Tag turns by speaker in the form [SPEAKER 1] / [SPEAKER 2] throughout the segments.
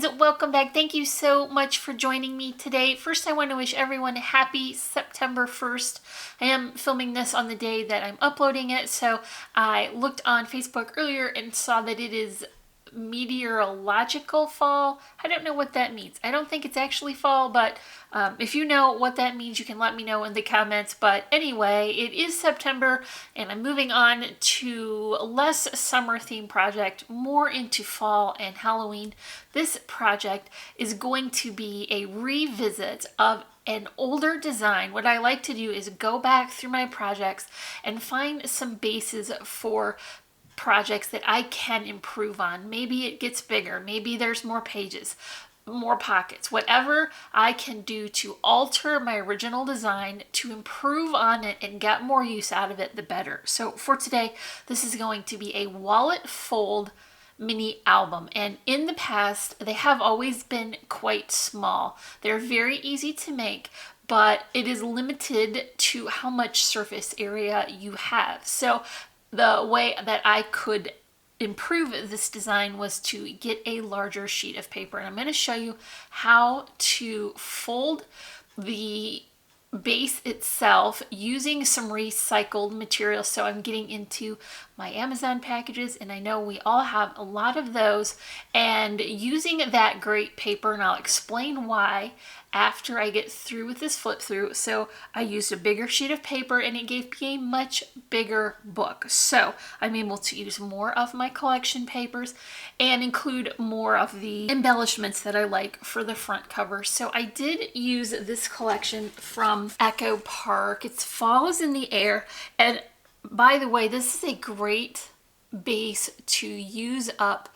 [SPEAKER 1] friends, welcome back. Thank you so much for joining me today. First, I want to wish everyone a happy September 1st. I am filming this on the day that I'm uploading it, so I looked on Facebook earlier and saw that it is meteorological fall. I don't know what that means. I don't think it's actually fall, but if you know what that means, you can let me know in the comments. But anyway, it is September and I'm moving on to a less summer theme project, more into fall and Halloween. This project is going to be a revisit of an older design. What I like to do is go back through my projects and find some bases for projects that I can improve on. Maybe it gets bigger, maybe there's more pages, more pockets, whatever I can do to alter my original design to improve on it and get more use out of it, the better. So for today, this is going to be a wallet fold mini album, and in the past they have always been quite small. They're very easy to make, but it is limited to how much surface area you have. So the way that I could improve this design was to get a larger sheet of paper. And I'm going to show you how to fold the base itself using some recycled material. So I'm getting into my Amazon packages, and I know we all have a lot of those, and using that great paper, and I'll explain why after I get through with this flip through. So I used a bigger sheet of paper and it gave me a much bigger book. So I'm able to use more of my collection papers and include more of the embellishments that I like for the front cover. So I did use this collection from Echo Park. It's Fall is in the Air. And by the way, this is a great base to use up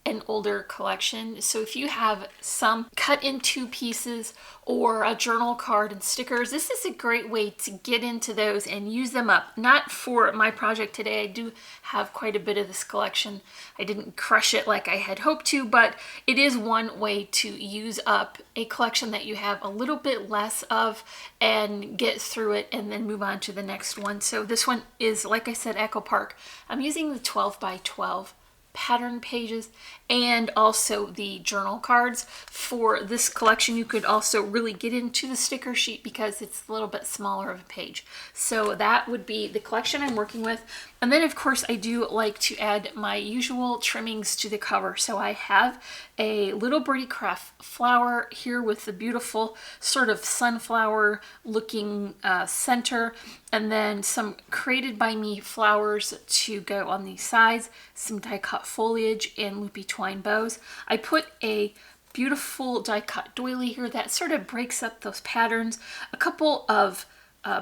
[SPEAKER 1] an older collection. So if you have some cut in two pieces or a journal card and stickers, this is a great way to get into those and use them up. Not for my project today. I do have quite a bit of this collection. I didn't crush it like I had hoped to, but it is one way to use up a collection that you have a little bit less of and get through it and then move on to the next one. So this one is, like I said, Echo Park. I'm using the 12 by 12 pattern pages and also the journal cards for this collection. You could also really get into the sticker sheet because it's a little bit smaller of a page. So that would be the collection I'm working with. And then of course I do like to add my usual trimmings to the cover. So I have a little birdie craft flower here with the beautiful sort of sunflower looking center, and then some created by me flowers to go on the sides, some die cut foliage and loopy twine bows. I put a beautiful die cut doily here that sort of breaks up those patterns. A couple of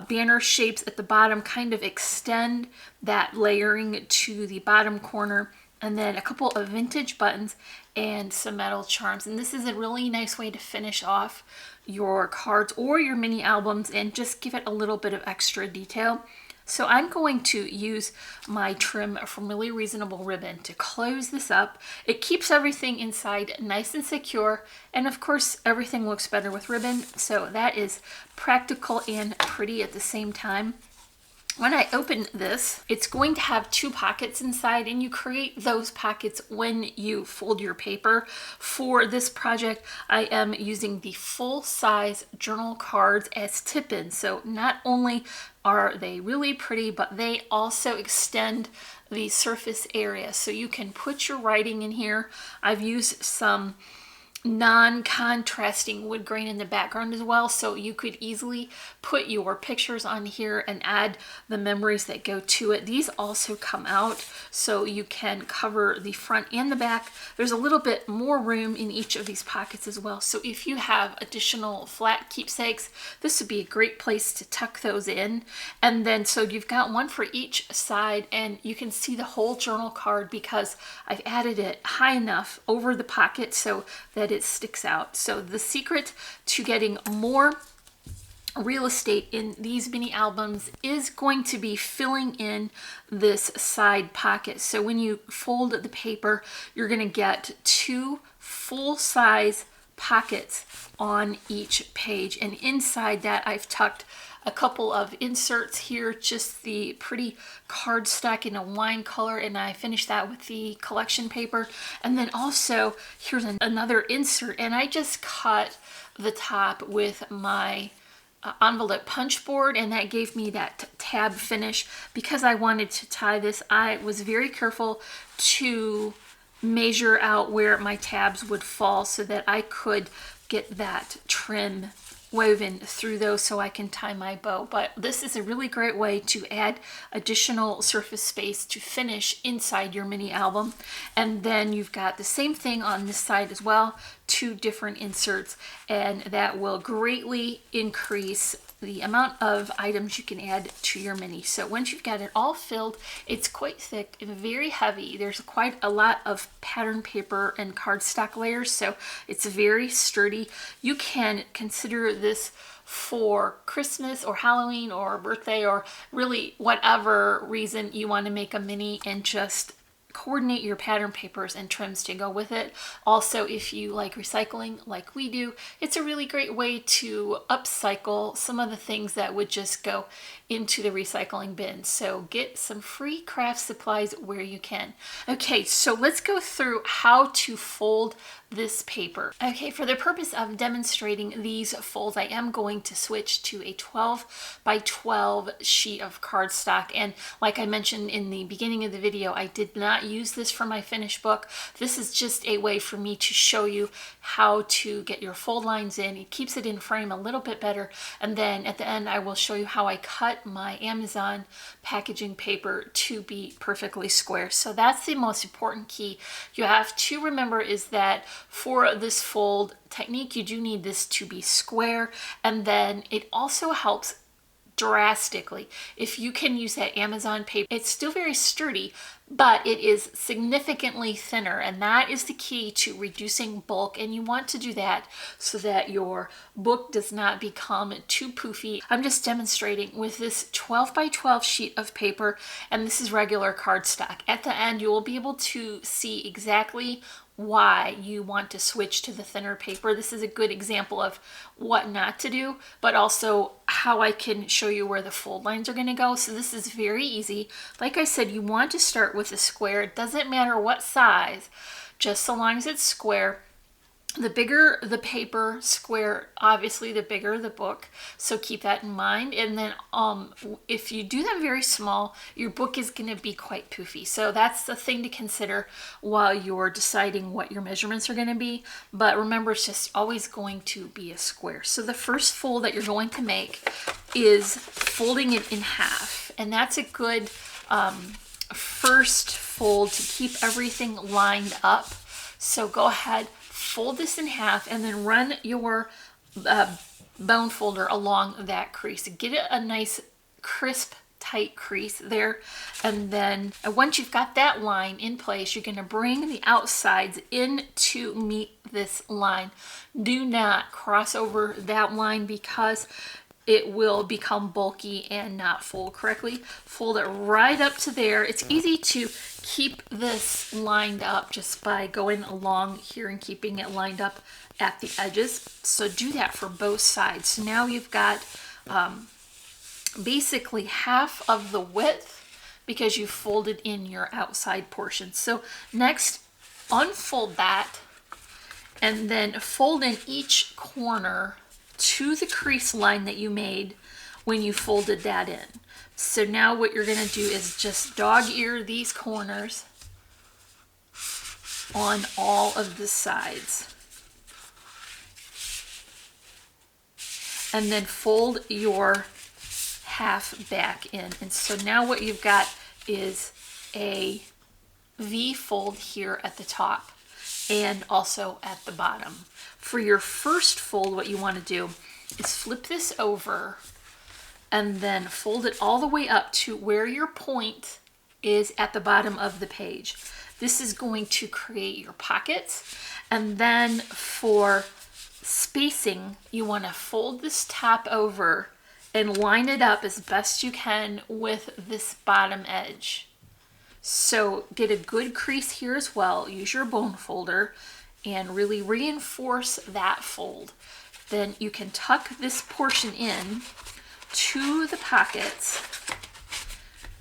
[SPEAKER 1] banner shapes at the bottom kind of extend that layering to the bottom corner, and then a couple of vintage buttons and some metal charms. And this is a really nice way to finish off your cards or your mini albums and just give it a little bit of extra detail. So I'm going to use my trim from Really Reasonable ribbon to close this up. It keeps everything inside nice and secure, and of course everything looks better with ribbon, so that is practical and pretty at the same time. When I open this, it's going to have two pockets inside, and you create those pockets when you fold your paper. For this project, I am using the full-size journal cards as tip-ins. So not only are they really pretty, but they also extend the surface area. So you can put your writing in here. I've used some non-contrasting wood grain in the background as well, so you could easily put your pictures on here and add the memories that go to it. These also come out so you can cover the front and the back. There's a little bit more room in each of these pockets as well, so if you have additional flat keepsakes, this would be a great place to tuck those in. And then so you've got one for each side, and you can see the whole journal card because I've added it high enough over the pocket so that it sticks out. So the secret to getting more real estate in these mini albums is going to be filling in this side pocket. So when you fold the paper, you're going to get two full-size pockets on each page, and inside that I've tucked a couple of inserts here, just the pretty cardstock in a wine color, and I finished that with the collection paper. And then also here's another insert, and I just cut the top with my envelope punch board, and that gave me that tab finish. Because I wanted to tie this, I was very careful to measure out where my tabs would fall so that I could get that trim woven through those so I can tie my bow. But this is a really great way to add additional surface space to finish inside your mini album. And then you've got the same thing on this side as well, 2 different inserts, and that will greatly increase the amount of items you can add to your mini. So once you've got it all filled, it's quite thick and very heavy. There's quite a lot of pattern paper and cardstock layers, so it's very sturdy. You can consider this for Christmas or Halloween or birthday, or really whatever reason you want to make a mini, and just coordinate your pattern papers and trims to go with it. Also, if you like recycling like we do, it's a really great way to upcycle some of the things that would just go into the recycling bin. So get some free craft supplies where you can. Okay, so let's go through how to fold this paper. Okay, for the purpose of demonstrating these folds, I am going to switch to a 12 by 12 sheet of cardstock. And like I mentioned in the beginning of the video, I did not use this for my finished book. This is just a way for me to show you how to get your fold lines in. It keeps it in frame a little bit better. And then at the end, I will show you how I cut my Amazon packaging paper to be perfectly square. So that's the most important key you have to remember, is that for this fold technique, you do need this to be square. And then it also helps drastically if you can use that Amazon paper. It's still very sturdy, but it is significantly thinner, and that is the key to reducing bulk. And you want to do that so that your book does not become too poofy. I'm just demonstrating with this 12 by 12 sheet of paper, and this is regular cardstock. At the end, you will be able to see exactly why you want to switch to the thinner paper. This is a good example of what not to do, but also how I can show you where the fold lines are going to go. So this is very easy. Like I said, you want to start with a square. It doesn't matter what size, just so long as it's square. The bigger the paper square, obviously the bigger the book, so keep that in mind. And then if you do them very small, your book is going to be quite poofy. So that's the thing to consider while you're deciding what your measurements are going to be. But remember, it's just always going to be a square. So the first fold that you're going to make is folding it in half. And that's a good first fold to keep everything lined up. So go ahead, fold this in half, and then run your bone folder along that crease. Get it a nice crisp, tight crease there. And then once you've got that line in place, you're going to bring the outsides in to meet this line. Do not cross over that line because it will become bulky and not fold correctly. Fold it right up to there. It's easy to keep this lined up just by going along here and keeping it lined up at the edges. So do that for both sides. So now you've got basically half of the width because you folded in your outside portion. So next, unfold that and then fold in each corner to the crease line that you made when you folded that in. So now what you're going to do is just dog ear these corners on all of the sides. And then fold your half back in. And so now what you've got is a V fold here at the top and also at the bottom. For your first fold, what you want to do is flip this over and then fold it all the way up to where your point is at the bottom of the page. This is going to create your pockets. And then for spacing, you want to fold this top over and line it up as best you can with this bottom edge. So get a good crease here as well. Use your bone folder and really reinforce that fold. Then you can tuck this portion in to the pockets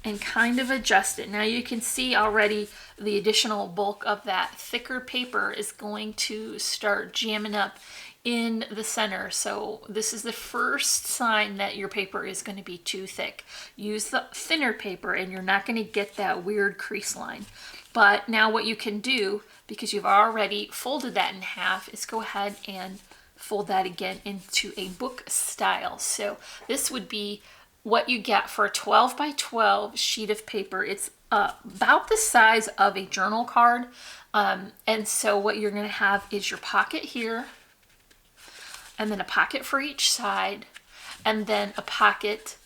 [SPEAKER 1] and kind of adjust it. Now you can see already the additional bulk of that thicker paper is going to start jamming up in the center. So this is the first sign that your paper is going to be too thick. Use the thinner paper and you're not going to get that weird crease line. But now what you can do, because you've already folded that in half, is go ahead and fold that again into a book style. So this would be what you get for a 12 by 12 sheet of paper. It's about the size of a journal card. And so what you're going to have is your pocket here, and then a pocket for each side, and then a pocket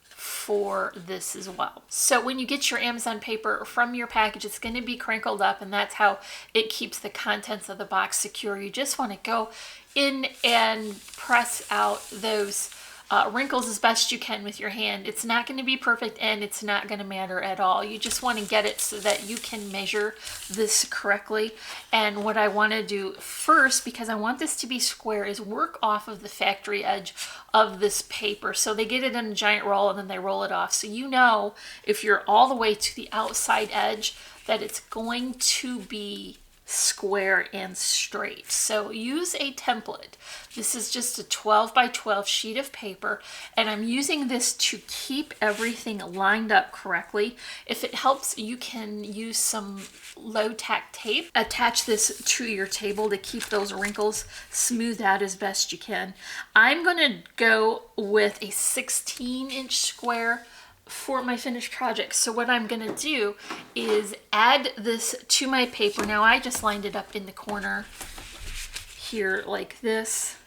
[SPEAKER 1] for this as well. So when you get your Amazon paper from your package, it's going to be crinkled up, and that's how it keeps the contents of the box secure. You just want to go in and press out those wrinkles as best you can with your hand. It's not going to be perfect and it's not going to matter at all. You just want to get it so that you can measure this correctly. And what I want to do first, because I want this to be square, is work off of the factory edge of this paper. So they get it in a giant roll and then they roll it off. So you know, if you're all the way to the outside edge, that it's going to be square and straight. So use a template. This is just a 12 by 12 sheet of paper, and I'm using this to keep everything lined up correctly. If it helps, you can use some low tack tape. Attach this to your table to keep those wrinkles smoothed out as best you can. I'm going to go with a 16-inch square for my finished project. So what I'm going to do is add this to my paper. Now I just lined it up in the corner here like this,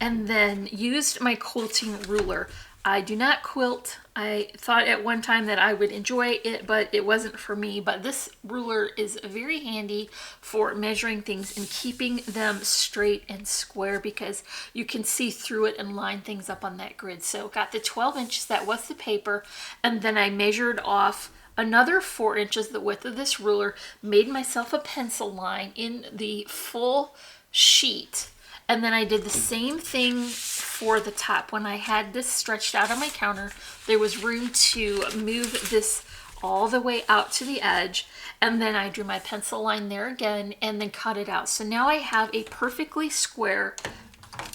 [SPEAKER 1] and then used my quilting ruler. I do not quilt. I thought at one time that I would enjoy it, but it wasn't for me. But this ruler is very handy for measuring things and keeping them straight and square, because you can see through it and line things up on that grid. So got the 12 inches, that was the paper, and then I measured off another 4 inches, the width of this ruler, made myself a pencil line in the full sheet. And then I did the same thing for the top. When I had this stretched out on my counter, there was room to move this all the way out to the edge. And then I drew my pencil line there again and then cut it out. So now I have a perfectly square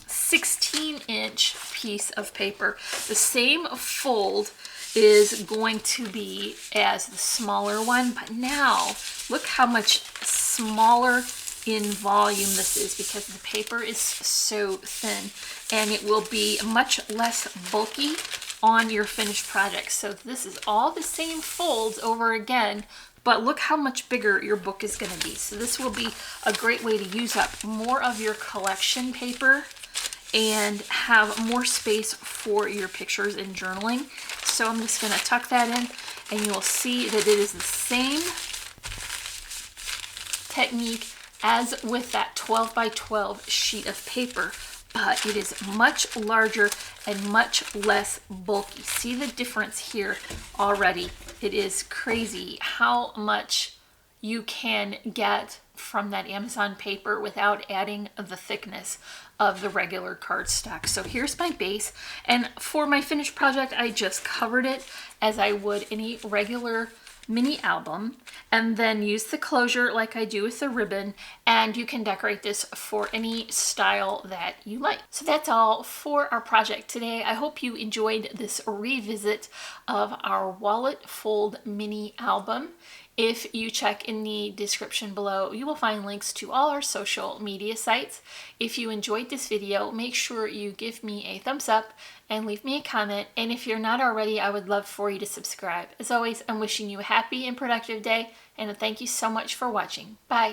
[SPEAKER 1] 16-inch piece of paper. The same fold is going to be as the smaller one, but now look how much smaller in volume this is, because the paper is so thin, and it will be much less bulky on your finished project. So this is all the same folds over again, but look how much bigger your book is going to be. So this will be a great way to use up more of your collection paper and have more space for your pictures and journaling. So I'm just going to tuck that in, and you'll see that it is the same technique as with that 12 by 12 sheet of paper, but it is much larger and much less bulky. See the difference here already. It is crazy how much you can get from that Amazon paper without adding the thickness of the regular cardstock. So here's my base, and for my finished project, I just covered it as I would any regular mini album, and then use the closure like I do with the ribbon, and you can decorate this for any style that you like. So that's all for our project today. I hope you enjoyed this revisit of our wallet fold mini album. If you check in the description below, you will find links to all our social media sites. If you enjoyed this video, make sure you give me a thumbs up and leave me a comment. And if you're not already, I would love for you to subscribe. As always, I'm wishing you a happy and productive day, and thank you so much for watching. Bye.